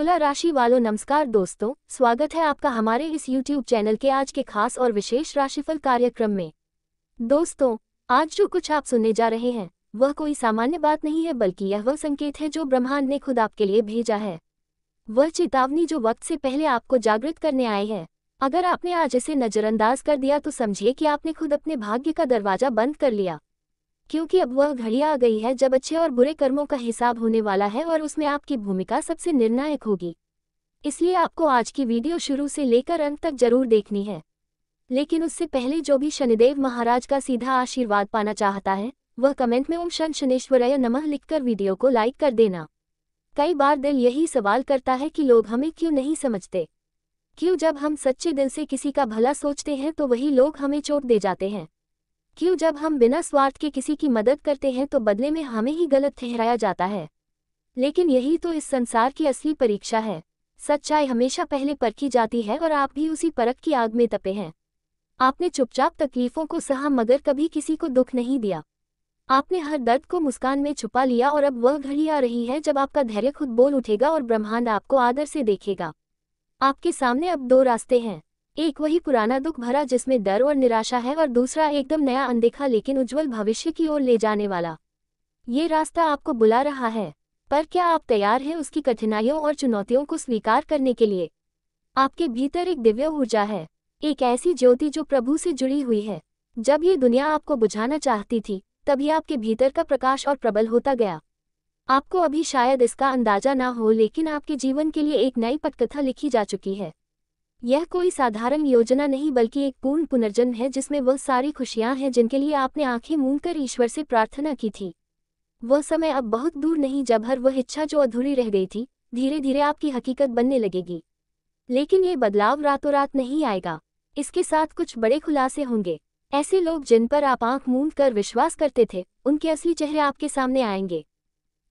तुला राशि वालों नमस्कार दोस्तों, स्वागत है आपका हमारे इस YouTube चैनल के आज के खास और विशेष राशिफल कार्यक्रम में। दोस्तों, आज जो कुछ आप सुनने जा रहे हैं वह कोई सामान्य बात नहीं है, बल्कि यह वह संकेत है जो ब्रह्मांड ने खुद आपके लिए भेजा है। वह चेतावनी जो वक्त से पहले आपको जागृत करने आई है। अगर आपने आज इसे नजरअंदाज कर दिया तो समझिए कि आपने खुद अपने भाग्य का दरवाजा बंद कर लिया, क्योंकि अब वह घड़ी आ गई है जब अच्छे और बुरे कर्मों का हिसाब होने वाला है और उसमें आपकी भूमिका सबसे निर्णायक होगी। इसलिए आपको आज की वीडियो शुरू से लेकर अंत तक जरूर देखनी है। लेकिन उससे पहले जो भी शनिदेव महाराज का सीधा आशीर्वाद पाना चाहता है वह कमेंट में ओम शन शनेश्वराय नमः लिखकर वीडियो को लाइक कर देना। कई बार दिल यही सवाल करता है कि लोग हमें क्यों नहीं समझते, क्यों जब हम सच्चे दिल से किसी का भला सोचते हैं तो वही लोग हमें चोट दे जाते हैं, क्यों जब हम बिना स्वार्थ के किसी की मदद करते हैं तो बदले में हमें ही गलत ठहराया जाता है। लेकिन यही तो इस संसार की असली परीक्षा है। सच्चाई हमेशा पहले परखी जाती है और आप भी उसी परख की आग में तपे हैं। आपने चुपचाप तकलीफों को सहा मगर कभी किसी को दुख नहीं दिया। आपने हर दर्द को मुस्कान में छुपा लिया और अब वह घड़ी आ रही है जब आपका धैर्य खुद बोल उठेगा और ब्रह्मांड आपको आदर से देखेगा। आपके सामने अब दो रास्ते हैं, एक वही पुराना दुख भरा जिसमें डर और निराशा है, और दूसरा एकदम नया अनदेखा लेकिन उज्जवल भविष्य की ओर ले जाने वाला। ये रास्ता आपको बुला रहा है, पर क्या आप तैयार हैं उसकी कठिनाइयों और चुनौतियों को स्वीकार करने के लिए? आपके भीतर एक दिव्य ऊर्जा है, एक ऐसी ज्योति जो प्रभु से जुड़ी हुई है। जब ये दुनिया आपको बुझाना चाहती थी तभी आपके भीतर का प्रकाश और प्रबल होता गया। आपको अभी शायद इसका अंदाजा ना हो, लेकिन आपके जीवन के लिए एक नई पटकथा लिखी जा चुकी है। यह कोई साधारण योजना नहीं बल्कि एक पूर्ण पुनर्जन्म है जिसमें वह सारी खुशियां हैं जिनके लिए आपने आंखें मूंद कर ईश्वर से प्रार्थना की थी। वह समय अब बहुत दूर नहीं जब हर वह इच्छा जो अधूरी रह गई थी धीरे धीरे आपकी हकीकत बनने लगेगी। लेकिन ये बदलाव रातों रात नहीं आएगा, इसके साथ कुछ बड़े खुलासे होंगे। ऐसे लोग जिन पर आप आंख मूंद कर विश्वास करते थे उनके असली चेहरे आपके सामने आएंगे।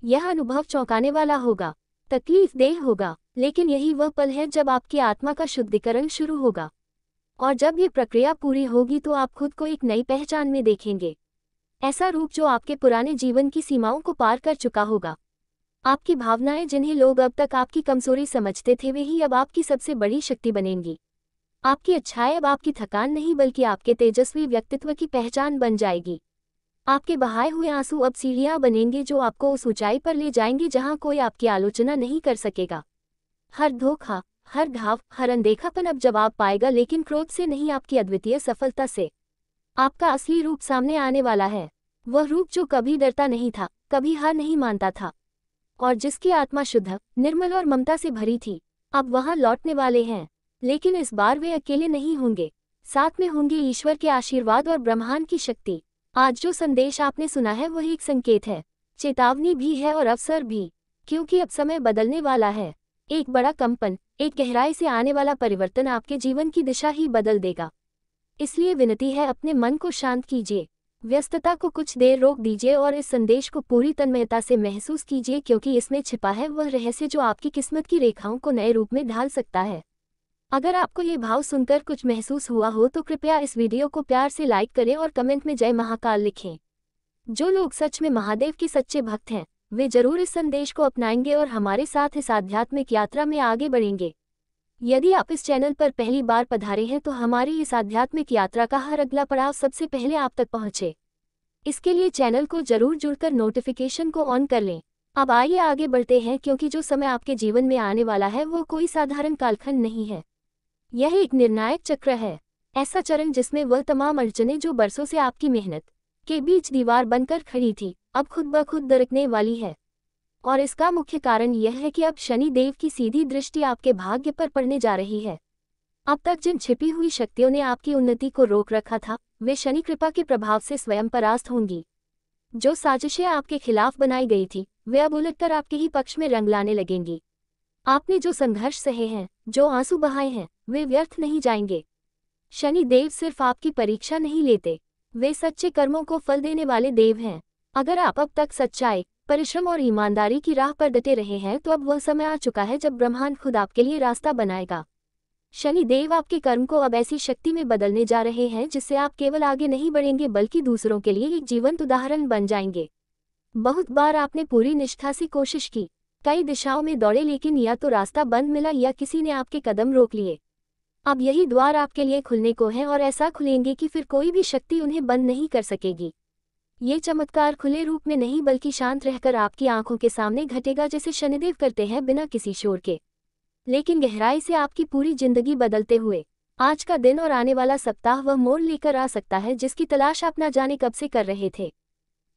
यह अनुभव चौंकाने वाला होगा, तकलीफदेह होगा, लेकिन यही वह पल है जब आपकी आत्मा का शुद्धिकरण शुरू होगा। और जब ये प्रक्रिया पूरी होगी तो आप खुद को एक नई पहचान में देखेंगे, ऐसा रूप जो आपके पुराने जीवन की सीमाओं को पार कर चुका होगा। आपकी भावनाएं जिन्हें लोग अब तक आपकी कमजोरी समझते थे वे ही अब आपकी सबसे बड़ी शक्ति बनेंगी। आपकी अच्छाई अब आपकी थकान नहीं बल्कि आपके तेजस्वी व्यक्तित्व की पहचान बन जाएगी। आपके बहाए हुए आंसू अब सीढ़ियां बनेंगे जो आपको उस ऊंचाई पर ले जाएंगे जहां कोई आपकी आलोचना नहीं कर सकेगा। हर धोखा, हर घाव, हर अनदेखापन अब जवाब पाएगा, लेकिन क्रोध से नहीं, आपकी अद्वितीय सफलता से। आपका असली रूप सामने आने वाला है, वह रूप जो कभी डरता नहीं था, कभी हार नहीं मानता था, और जिसकी आत्मा शुद्ध, निर्मल और ममता से भरी थी। अब वहां लौटने वाले हैं, लेकिन इस बार वे अकेले नहीं होंगे, साथ में होंगे ईश्वर के आशीर्वाद और ब्रह्मांड की शक्ति। आज जो संदेश आपने सुना है वह एक संकेत है, चेतावनी भी है और अवसर भी, क्योंकि अब समय बदलने वाला है। एक बड़ा कंपन, एक गहराई से आने वाला परिवर्तन आपके जीवन की दिशा ही बदल देगा। इसलिए विनती है, अपने मन को शांत कीजिए, व्यस्तता को कुछ देर रोक दीजिए और इस संदेश को पूरी तन्मयता से महसूस कीजिए, क्योंकि इसमें छिपा है वह रहस्य जो आपकी किस्मत की रेखाओं को नए रूप में ढाल सकता है। अगर आपको ये भाव सुनकर कुछ महसूस हुआ हो तो कृपया इस वीडियो को प्यार से लाइक करें और कमेंट में जय महाकाल लिखें। जो लोग सच में महादेव के सच्चे भक्त हैं वे जरूर इस संदेश को अपनाएंगे और हमारे साथ इस आध्यात्मिक यात्रा में आगे बढ़ेंगे। यदि आप इस चैनल पर पहली बार पधारे हैं तो हमारी इस आध्यात्मिक यात्रा का हर अगला पड़ाव सबसे पहले आप तक पहुंचे, इसके लिए चैनल को जरूर जुड़कर नोटिफिकेशन को ऑन कर लें। अब आइए आगे बढ़ते हैं, क्योंकि जो समय आपके जीवन में आने वाला है वो कोई साधारण कालखंड नहीं है। यह एक निर्णायक चक्र है, ऐसा चरण जिसमें वह तमाम अड़चनें जो बरसों से आपकी मेहनत के बीच दीवार बनकर खड़ी थी अब खुद ब खुद दरकने वाली है। और इसका मुख्य कारण यह है कि अब शनि देव की सीधी दृष्टि आपके भाग्य पर पड़ने जा रही है। अब तक जिन छिपी हुई शक्तियों ने आपकी उन्नति को रोक रखा था वे शनि कृपा के प्रभाव से स्वयं परास्त होंगी। जो साजिशें आपके खिलाफ बनाई गई थी वे अब उलटकर आपके ही पक्ष में रंग लाने लगेंगी। आपने जो संघर्ष सहे हैं, जो आंसू बहाए हैं, वे व्यर्थ नहीं जाएंगे। शनि देव सिर्फ आपकी परीक्षा नहीं लेते, वे सच्चे कर्मों को फल देने वाले देव हैं। अगर आप अब तक सच्चाई, परिश्रम और ईमानदारी की राह पर डटे रहे हैं तो अब वह समय आ चुका है जब ब्रह्मांड खुद आपके लिए रास्ता बनाएगा। शनि देव आपके कर्म को अब ऐसी शक्ति में बदलने जा रहे हैं जिससे आप केवल आगे नहीं बढ़ेंगे बल्कि दूसरों के लिए एक जीवंत उदाहरण बन जाएंगे। बहुत बार आपने पूरी निष्ठा से कोशिश की, कई दिशाओं में दौड़े लेकिन या तो रास्ता बंद मिला या किसी ने आपके कदम रोक लिए। अब यही द्वार आपके लिए खुलने को है और ऐसा खुलेंगे कि फिर कोई भी शक्ति उन्हें बंद नहीं कर सकेगी। ये चमत्कार खुले रूप में नहीं बल्कि शांत रहकर आपकी आंखों के सामने घटेगा, जैसे शनिदेव करते हैं, बिना किसी शोर के, लेकिन गहराई से आपकी पूरी जिंदगी बदलते हुए। आज का दिन और आने वाला सप्ताह वह मोड़ लेकर आ सकता है जिसकी तलाश आप न जाने कब से कर रहे थे।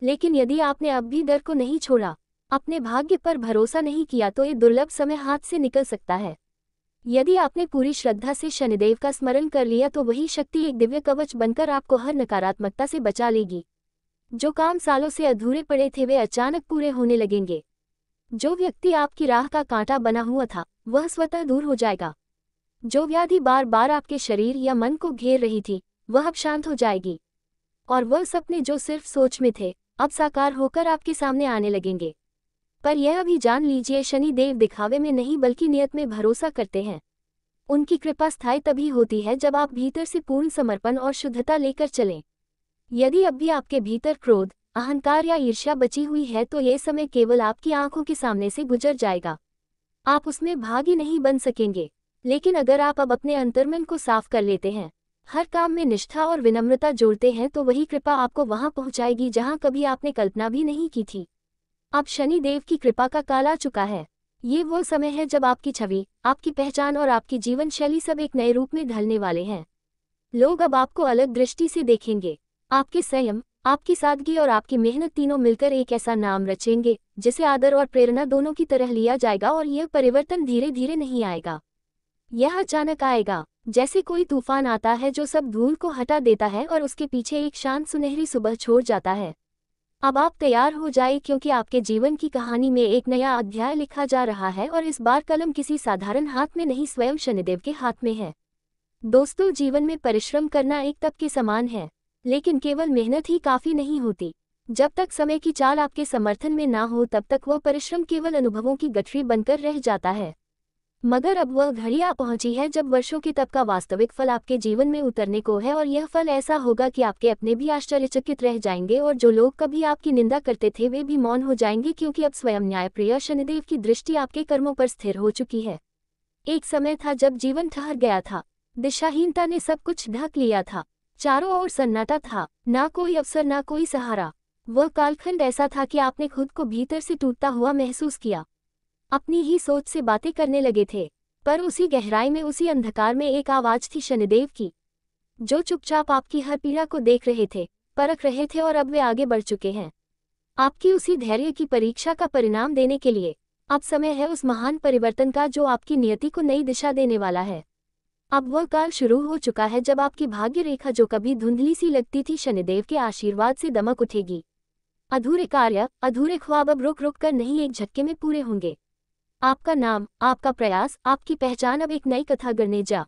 लेकिन यदि आपने अब भी डर को नहीं छोड़ा, अपने भाग्य पर भरोसा नहीं किया, तो ये दुर्लभ समय हाथ से निकल सकता है। यदि आपने पूरी श्रद्धा से शनिदेव का स्मरण कर लिया तो वही शक्ति एक दिव्य कवच बनकर आपको हर नकारात्मकता से बचा लेगी। जो काम सालों से अधूरे पड़े थे वे अचानक पूरे होने लगेंगे। जो व्यक्ति आपकी राह का कांटा बना हुआ था वह स्वतः दूर हो जाएगा। जो व्याधि बार बार आपके शरीर या मन को घेर रही थी वह अब शांत हो जाएगी। और वह सपने जो सिर्फ सोच में थे अब साकार होकर आपके सामने आने लगेंगे। पर यह अभी जान लीजिए, शनि देव दिखावे में नहीं बल्कि नियत में भरोसा करते हैं। उनकी कृपा स्थायी तभी होती है जब आप भीतर से पूर्ण समर्पण और शुद्धता लेकर चलें। यदि अब भी आपके भीतर क्रोध, अहंकार या ईर्ष्या बची हुई है तो ये समय केवल आपकी आंखों के सामने से गुजर जाएगा। आप उसमें भागी नहीं बन सकेंगे। लेकिन अगर आप अब अपने अंतर्मन को साफ कर लेते हैं, हर काम में निष्ठा और विनम्रता जोड़ते हैं, तो वही कृपा आपको वहां पहुंचाएगी जहां कभी आपने कल्पना भी नहीं की थी। अब शनि देव की कृपा का काल आ चुका है। ये वो समय है जब आपकी छवि, आपकी पहचान और आपकी जीवन शैली सब एक नए रूप में ढलने वाले हैं। लोग अब आपको अलग दृष्टि से देखेंगे। आपके संयम, आपकी सादगी और आपकी मेहनत तीनों मिलकर एक ऐसा नाम रचेंगे जिसे आदर और प्रेरणा दोनों की तरह लिया जाएगा। और यह परिवर्तन धीरे धीरे नहीं आएगा, यह अचानक आएगा, जैसे कोई तूफान आता है जो सब धूल को हटा देता है और उसके पीछे एक शांत सुनहरी सुबह छोड़ जाता है। अब आप तैयार हो जाए, क्योंकि आपके जीवन की कहानी में एक नया अध्याय लिखा जा रहा है और इस बार कलम किसी साधारण हाथ में नहीं, स्वयं शनिदेव के हाथ में है। दोस्तों, जीवन में परिश्रम करना एक तप के समान है, लेकिन केवल मेहनत ही काफी नहीं होती। जब तक समय की चाल आपके समर्थन में ना हो तब तक वह परिश्रम केवल अनुभवों की गठरी बनकर रह जाता है। मगर अब वह घड़ी आ पहुंची है जब वर्षों के तप का वास्तविक फल आपके जीवन में उतरने को है। और यह फल ऐसा होगा कि आपके अपने भी आश्चर्यचकित रह जाएंगे और जो लोग कभी आपकी निंदा करते थे वे भी मौन हो जाएंगे, क्योंकि अब स्वयं न्यायप्रिय शनिदेव की दृष्टि आपके कर्मों पर स्थिर हो चुकी है। एक समय था जब जीवन ठहर गया था, दिशाहीनता ने सब कुछ ढक लिया था, चारों ओर सन्नाटा था, ना कोई अवसर ना कोई सहारा। वह कालखंड ऐसा था कि आपने खुद को भीतर से टूटता हुआ महसूस किया, अपनी ही सोच से बातें करने लगे थे। पर उसी गहराई में, उसी अंधकार में एक आवाज थी शनिदेव की, जो चुपचाप आपकी हर पीड़ा को देख रहे थे, परख रहे थे और अब वे आगे बढ़ चुके हैं आपकी उसी धैर्य की परीक्षा का परिणाम देने के लिए। अब समय है उस महान परिवर्तन का जो आपकी नियति को नई दिशा देने वाला है। अब वह काल शुरू हो चुका है जब आपकी भाग्य रेखा जो कभी धुंधली सी लगती थी शनिदेव के आशीर्वाद से दमक उठेगी। अधूरे कार्य, अधूरे ख्वाब अब रुक रुक कर नहीं, एक झटके में पूरे होंगे। आपका नाम, आपका प्रयास, आपकी पहचान अब एक नई कथा गढ़ने जा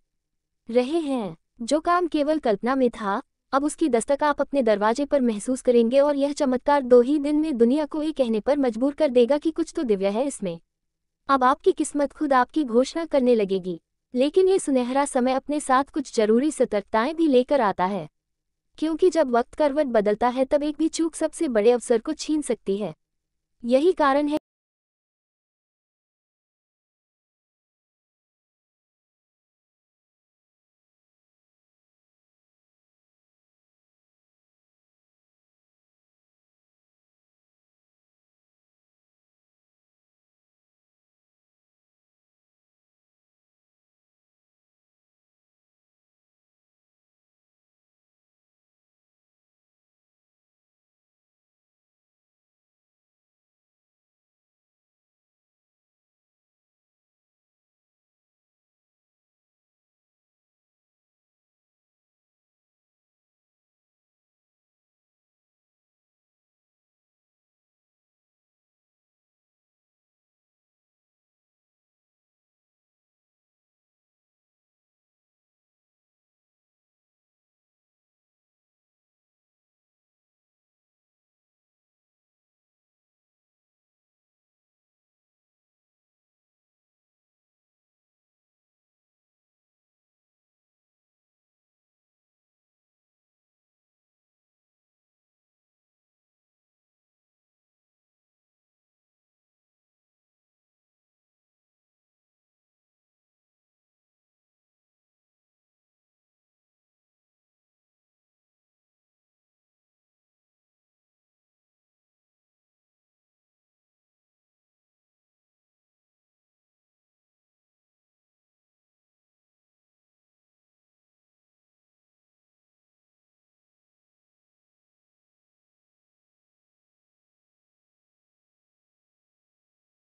रहे हैं। जो काम केवल कल्पना में था, अब उसकी दस्तक आप अपने दरवाजे पर महसूस करेंगे। और यह चमत्कार 2 ही दिन में दुनिया को ये कहने पर मजबूर कर देगा कि कुछ तो दिव्य है इसमें। अब आपकी किस्मत खुद आपकी घोषणा करने लगेगी। लेकिन ये सुनहरा समय अपने साथ कुछ जरूरी सतर्कताएं भी लेकर आता है, क्योंकि जब वक्त करवट बदलता है तब एक भी चूक सबसे बड़े अवसर को छीन सकती है। यही कारण है